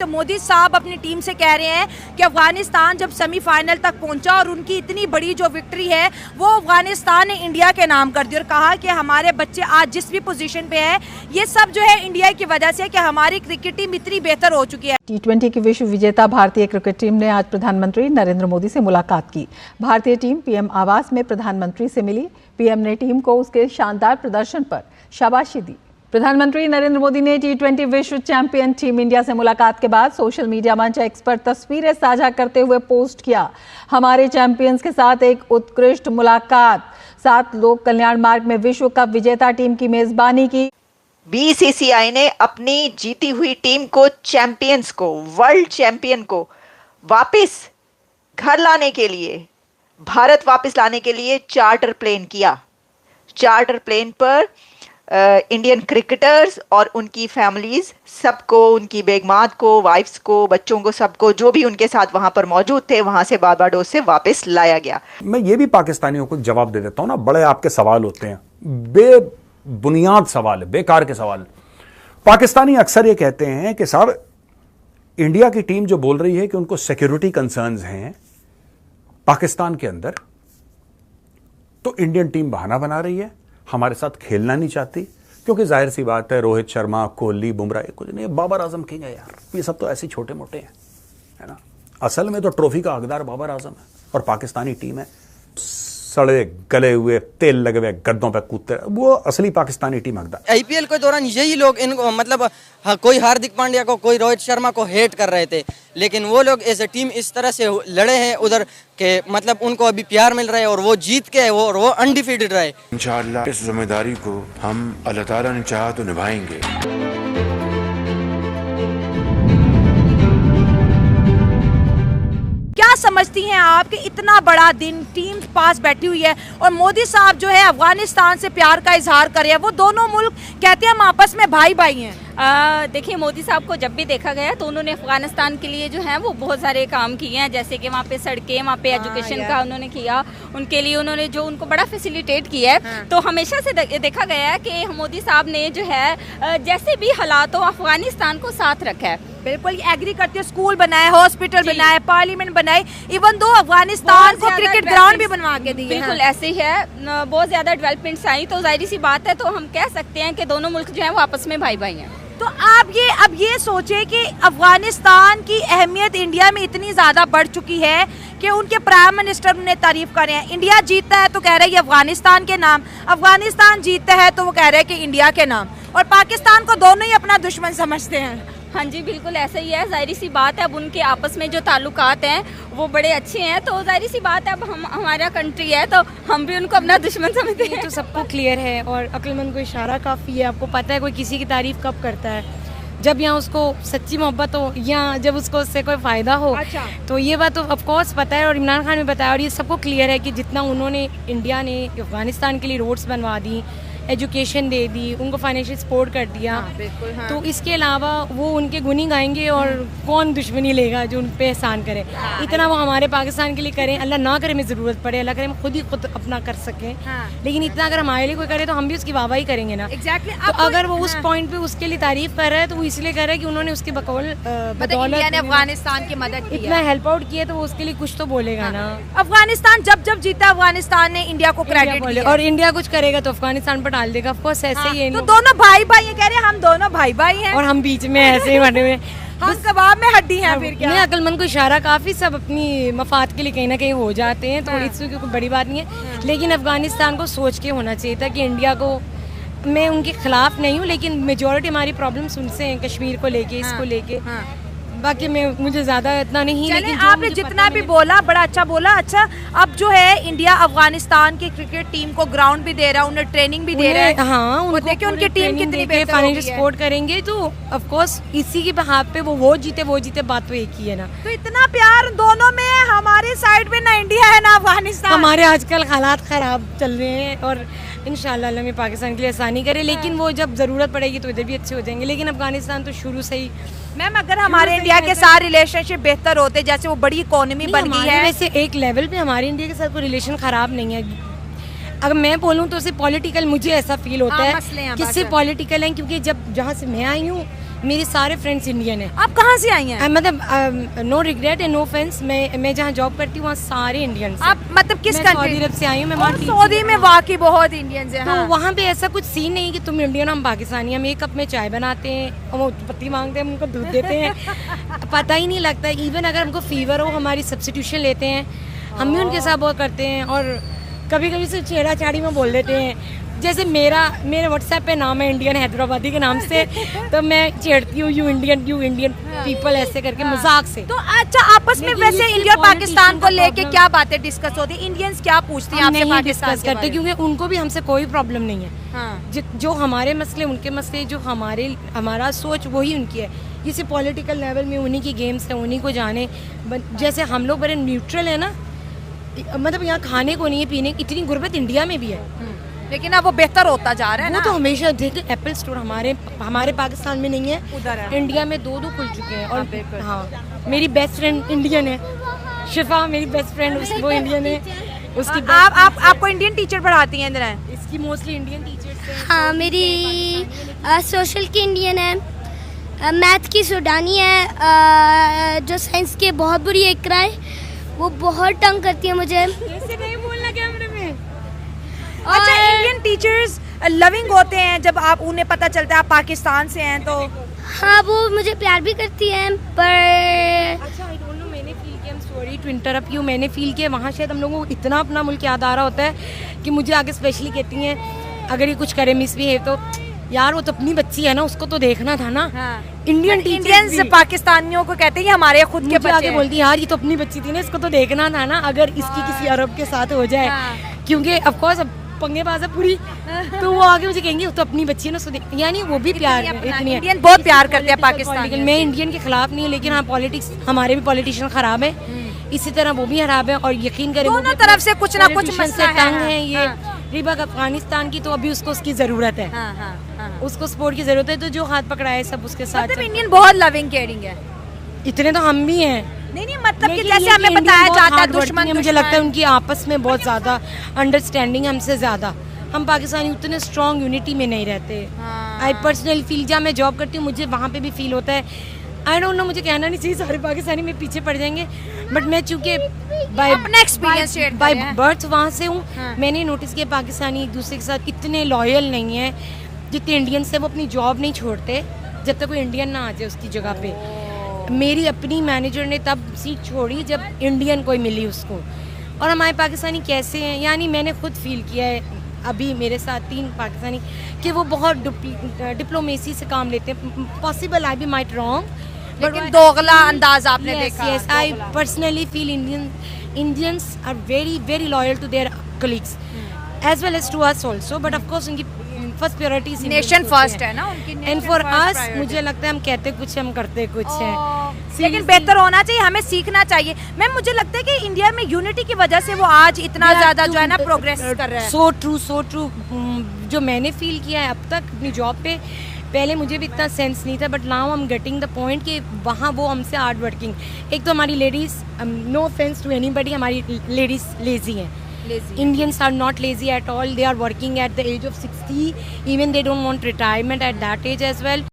तो मोदी साहब अपनी टीम से कह रहे हैं कि अफगानिस्तान जब सेमीफाइनल तक पहुंचा और उनकी इतनी बड़ी जो विक्ट्री है वो अफगानिस्तान ने इंडिया के नाम कर दी और कहा कि हमारे बच्चे आज जिस भी पोजीशन पे है ये सब जो है इंडिया की वजह से कि हमारी क्रिकेट टीम इतनी बेहतर हो चुकी है। T20 की विश्व विजेता भारतीय क्रिकेट टीम ने आज प्रधानमंत्री नरेंद्र मोदी से मुलाकात की। भारतीय टीम पीएम आवास में प्रधानमंत्री से मिली। पीएम ने टीम को उसके शानदार प्रदर्शन पर शाबाशी दी। प्रधानमंत्री नरेंद्र मोदी ने T20 विश्व चैंपियन टीम इंडिया से मुलाकात के बाद सोशल मीडिया मंच एक्स पर तस्वीरें साझा करते हुए पोस्ट किया। हमारे चैंपियंस के साथ एक उत्कृष्ट मुलाकात। 7 लोक कल्याण मार्ग में विश्व कप विजेता टीम की मेजबानी की। बीसीसीआई ने अपनी जीती हुई टीम को चैंपियंस को वर्ल्ड चैंपियन को वापस घर लाने के लिए भारत वापस लाने के लिए चार्टर प्लेन किया। चार्टर प्लेन पर इंडियन क्रिकेटर्स और उनकी फैमिलीज सबको, उनकी बेगमात को, वाइफ्स को, बच्चों को, सबको जो भी उनके साथ वहां पर मौजूद थे वहां से बारबाडोस से वापस लाया गया। मैं ये भी पाकिस्तानियों को जवाब दे देता हूं ना, बड़े आपके सवाल होते हैं, बेबुनियाद सवाल है, बेकार के सवाल। पाकिस्तानी अक्सर ये कहते हैं कि साहब इंडिया की टीम जो बोल रही है कि उनको सिक्योरिटी कंसर्न्स हैं पाकिस्तान के अंदर, तो इंडियन टीम बहाना बना रही है, हमारे साथ खेलना नहीं चाहती, क्योंकि जाहिर सी बात है रोहित शर्मा, कोहली, बुमराह कुछ नहीं, बाबर आजम किंग है यार, ये सब तो ऐसे छोटे मोटे हैं, है ना। असल में तो ट्रॉफी का हकदार बाबर आजम है और पाकिस्तानी टीम है सड़े गले हुए तेल लगे हुए गद्दों पे कूदते, वो असली पाकिस्तानी टीम हकदार। आईपीएल के दौरान यही लोग इनको मतलब कोई हार्दिक पांड्या को, कोई रोहित शर्मा को हेट कर रहे थे, लेकिन वो लोग एज ए टीम इस तरह से लड़े हैं उधर के मतलब उनको अभी प्यार मिल रहा है और वो जीत के वो अनडिफीटेड रहे। इंशाअल्लाह इस जिम्मेदारी को हम अल्लाह ताला ने चाहा तो निभाएंगे। क्या समझती हैं आप कि इतना बड़ा दिन टीम पास बैठी हुई है और मोदी साहब जो है अफगानिस्तान से प्यार का इजहार कर रहे हैं, वो दोनों मुल्क कहते हैं हम आपस में भाई भाई हैं। देखिए मोदी साहब को जब भी देखा गया तो उन्होंने अफगानिस्तान के लिए जो है वो बहुत सारे काम किए हैं, जैसे कि वहाँ पे सड़कें, वहाँ पे एजुकेशन का उन्होंने किया, उनके लिए उन्होंने जो उनको बड़ा फैसिलिटेट किया है। तो हमेशा से देखा गया है कि मोदी साहब ने जो है जैसे भी हालात हो अफगानिस्तान को साथ रखा है। बिल्कुल एग्री करती है, स्कूल बनाए, हॉस्पिटल बनाए, पार्लियामेंट बनाए, इवन दो अफगानिस्तान को क्रिकेट ग्राउंड भी बनवा के दिए। बिल्कुल ऐसे ही है, बहुत ज्यादा डेवलपमेंट्स आई, तो जाहिर सी बात है, तो हम कह सकते हैं कि दोनों मुल्क जो है वो आपस में भाई भाई हैं। तो आप अब ये सोचे कि अफगानिस्तान की अहमियत इंडिया में इतनी ज्यादा बढ़ चुकी है कि उनके प्राइम मिनिस्टर उन्हें तारीफ कर रहे हैं। इंडिया जीतता है तो कह रहे हैं अफगानिस्तान के नाम, अफगानिस्तान जीतता है तो वो कह रहे हैं कि इंडिया के नाम, और पाकिस्तान को दोनों ही अपना दुश्मन समझते हैं। हाँ जी बिल्कुल ऐसा ही है, जाहिर सी बात है, अब उनके आपस में जो ताल्लुकात हैं वो बड़े अच्छे हैं, तो जाहिर सी बात है अब हमारा कंट्री है तो हम भी उनको अपना दुश्मन समझते हैं। तो सबको क्लियर है और अक्लमंद को इशारा काफ़ी है। आपको पता है कोई किसी की तारीफ कब करता है, जब यहाँ उसको सच्ची मोहब्बत हो या जब उसको उससे कोई फ़ायदा हो। अच्छा। तो ये बात तो ऑफकोर्स पता है और इमरान खान ने बताया, और ये सबको क्लियर है कि जितना उन्होंने इंडिया ने अफगानिस्तान के लिए रोड्स बनवा दी, एजुकेशन दे दी, उनको फाइनेंशियल सपोर्ट कर दिया। हाँ, बिल्कुल, हाँ। तो इसके अलावा वो उनके गुनी गाएंगे और कौन दुश्मनी लेगा जो उन पे एहसान करे। हाँ, इतना वो हमारे पाकिस्तान के लिए करें, अल्लाह ना करे हमें ज़रूरत पड़े, अल्लाह करे हम खुद अपना कर सकें। हाँ। लेकिन इतना अगर हमारे लिए कोई करे तो हम भी उसकी वाहवाही करेंगे ना। एग्जैक्टली। तो अगर वो उस पॉइंट पे उसके लिए तारीफ कर रहा है तो वो इसलिए कर रहा है कि उन्होंने उसकी बदौलत अफगानिस्तान की मदद की इतना है, हेल्प आउट किया, तो वो उसके लिए कुछ तो बोलेगा ना। अफगानिस्तान जब जीता अफगानिस्तान ने इंडिया को क्रेडिट दिया, और इंडिया कुछ करेगा तो अफगानिस्तान पर डाल देगा। ऑफकोर्स ऐसे ही है, तो दोनों भाई भाई ये कह रहे हैं हम दोनों भाई भाई हैं और हम बीच में ऐसे ही बने हुए हम कबाब में हड्डी हैं। फिर क्या, अक्लमंद को इशारा काफ़ी सब अपनी मफाद के लिए कहीं ना कहीं हो जाते हैं, तो इसमें कोई बड़ी बात नहीं है। लेकिन अफगानिस्तान को सोच के होना चाहिए था कि इंडिया को, मैं उनके खिलाफ नहीं हूँ, लेकिन मेजॉरिटी हमारी प्रॉब्लम्स उनसे हैं, कश्मीर को लेके, इसको लेके। बाकी मुझे ज्यादा इतना नहीं, लेकिन आपने जितना भी बोला बड़ा अच्छा बोला। अच्छा, अब जो है इंडिया अफगानिस्तान की क्रिकेट टीम को ग्राउंड भी दे रहा है, उन्हें ट्रेनिंग भी दे रहा है। हाँ, वो देखिए उनकी टीम कितनी बेहतर फाइनेंशियल सपोर्ट करेंगे, तो ऑफ कोर्स इसी के बहाव पे वो जीते, बात तो एक ही है ना। तो इतना प्यार दोनों में, हमारे साइड में ना इंडिया है ना अफगानिस्तान। हमारे आजकल हालात खराब चल रहे हैं और इंशाल्लाह अल्लाह में पाकिस्तान के लिए आसानी करे, लेकिन वो जब ज़रूरत पड़ेगी तो इधर भी अच्छे हो जाएंगे। लेकिन अफगानिस्तान तो शुरू से ही, मैम अगर हमारे इंडिया के साथ रिलेशनशिप बेहतर होते, जैसे वो बड़ी इकोनॉमी बन गई है, वैसे एक लेवल पे हमारे इंडिया के साथ कोई रिलेशन खराब नहीं है। अगर मैं बोलूँ तो सिर्फ पॉलिटिकल मुझे ऐसा फील होता है कि सिर्फ पॉलिटिकल है, क्योंकि जब जहाँ से मैं आई हूँ मेरे सारे फ्रेंड्स इंडियन हैं। आप कहाँ से आई हैं? मतलब no regret and no offence, मैं जहाँ जॉब करती हूँ वहाँ सारे इंडियंस हैं। आप मतलब किस मैं कंट्री? सऊदी अरब से आई हूँ। मैं वहाँ सऊदी में वाकई बहुत इंडियंस हैं। तो हाँ। वहाँ पे ऐसा कुछ सीन नहीं कि तुम इंडियन हम पाकिस्तानी। हम एक कप में चाय बनाते हैं, हम पत्ती मांगते हैं, हम उनको दूध देते हैं, पता ही नहीं लगता। इवन अगर हमको फीवर हो हमारी सब्स्टिट्यूशन लेते हैं, हम भी उनके साथ बहुत करते हैं। और कभी कभी से छेड़ा छाड़ी में बोल देते हैं। जैसे मेरे व्हाट्सएप पे नाम है इंडियन हैदराबादी के नाम से, तो मैं छेड़ती हूँ यू इंडियन पीपल ऐसे करके मजाक से। तो अच्छा, आपस में लेकिन वैसे ये इंडिया और सिर्फ पाकिस्तान को politician का लेके problem- क्या बातें डिस्कस होती है? इंडियंस क्या पूछते हैं हम आपसे नहीं पाकिस्तान डिस्कस के करते बारे में? क्योंकि उनको भी हमसे कोई प्रॉब्लम नहीं है। हाँ। जो हमारे मसले उनके मसले, जो हमारा सोच वही उनकी है। इसी पॉलिटिकल लेवल में उन्हीं की गेम्स है, उन्हीं को जाने। जैसे हम लोग बड़े न्यूट्रल है ना, मतलब यहाँ खाने को नहीं है, पीने की इतनी गुर्बत इंडिया में भी है। लेकिन अब वो बेहतर होता जा रहा है वो ना। तो हमेशा देखिए, एप्पल स्टोर हमारे पाकिस्तान में नहीं है, उधर है। इंडिया में 2 खुल चुके हैं। और हाँ, मेरी बेस्ट फ्रेंड इंडियन है, शिफा मेरी बेस्ट फ्रेंड, वो इंडियन है। उसकी आपको इंडियन टीचर पढ़ाती हैं इधर? इसकी मोस्टली इंडियन टीचर्स हैं। हाँ, मेरी सोशल की इंडियन है, मैथ की सूडानी है, जो साइंस के बहुत बुरी एक है, वो बहुत तंग करती है मुझे। ऐसे नहीं बोलना कैमरे में। अच्छा, इंडियन टीचर्स लविंग होते हैं जब आप उन्हें पता चलता है आप पाकिस्तान से हैं तो? हाँ, वो मुझे प्यार भी करती है, पर अच्छा, आई डोंट नो, मैंने फील किया, I am sorry to interrupt you, मैंने फील किया वहाँ शायद हम लोगों को इतना अपना मुल्क याद आ रहा होता है कि मुझे आगे स्पेशली कहती हैं अगर ये कुछ करे मिसबिहेव तो यार वो तो अपनी बच्ची है ना, उसको तो देखना था ना। हाँ। इंडियंस पाकिस्तानियों को कहते हैं ये हमारे खुद के मुझे आगे बच्चे बोलती यार ये तो अपनी बच्ची थी ना, इसको तो देखना था ना, अगर इसकी किसी अरब के साथ हो जाए। हाँ। क्योंकि ऑफ कोर्स अब पंगेबाज है पूरी, तो वो आगे मुझे कहेंगे वो तो अपनी बच्ची है ना, उसको यानी वो भी प्यार है, इतनी है। इंडियन बहुत प्यार करते हैं पाकिस्तान। मैं इंडियन के खिलाफ नहीं हूँ, लेकिन हाँ पॉलिटिक्स, हमारे भी पॉलिटिशियन खराब है, इसी तरह वो भी खराब है। और यकीन करें दोनों तरफ से कुछ ना कुछ politician मसला से है। तंग है ये। हाँ। रिबक अफगानिस्तान की तो अभी उसको उसकी जरूरत है, हाँ, हाँ, हाँ। उसको सपोर्ट की जरूरत है, तो जो हाथ पकड़ाए सब उसके साथ मतलब चल। इंडियन बहुत लविंग केयरिंग है। इतने तो हम भी हैं। नहीं मतलब कि लेकिन जैसे ये हमें Indian बताया बहुत जाता है hardworking दुश्मन, मुझे लगता है उनकी आपस में बहुत ज्यादा अंडरस्टैंडिंग हमसे ज्यादा। हम पाकिस्तानी उतने स्ट्रॉन्ग यूनिटी में नहीं रहते। आई पर्सनली फील, जहाँ मैं जॉब करती हूँ मुझे वहाँ पे भी फील होता है। आई डोंट नो, मुझे कहना नहीं चाहिए, सारे पाकिस्तानी में पीछे पड़ जाएंगे, बट मैं चूंकि अपना experience share कर बाय रहे हैं। बर्थ वहाँ से हूँ। हाँ। मैंने नोटिस किया पाकिस्तानी एक दूसरे के साथ इतने लॉयल नहीं है जितने इंडियंस है। वो अपनी जॉब नहीं छोड़ते जब तक कोई इंडियन ना आ जाए उसकी जगह पे। मेरी अपनी मैनेजर ने तब सीट छोड़ी जब इंडियन कोई मिली उसको। और हमारे पाकिस्तानी कैसे हैं, यानी मैंने खुद फील किया है अभी मेरे साथ 3 पाकिस्तानी कि वो बहुत डिप्लोमेसी से काम लेते हैं। Possible I be might wrong, लेकिन दोगला अंदाज आपने देखा। Yes, I personally feel Indians are very loyal to their colleagues, as well as to us also. But of course, उनकी फर्स्ट प्रायोरिटी नेशन फर्स्ट है ना उनकी। एंड फॉर अस मुझे लगता है हम कहते कुछ है, हम करते कुछ है। लेकिन बेहतर होना चाहिए, हमें सीखना चाहिए। मैम मुझे लगता है कि इंडिया में यूनिटी की वजह से वो आज इतना ज्यादा जो है ना प्रोग्रेस कर रहा है। So true. जो मैंने फील किया है अब तक अपनी जॉब पे, पहले मुझे भी इतना सेंस नहीं था, but now I am getting the point कि वहाँ वो हमसे हार्ड वर्किंग। एक तो हमारी ladies, no offence to anybody, हमारी लेडीज़ लेजी हैं। Indians are not lazy at all. They are working at the age of 60. Even they don't want retirement at that age as well.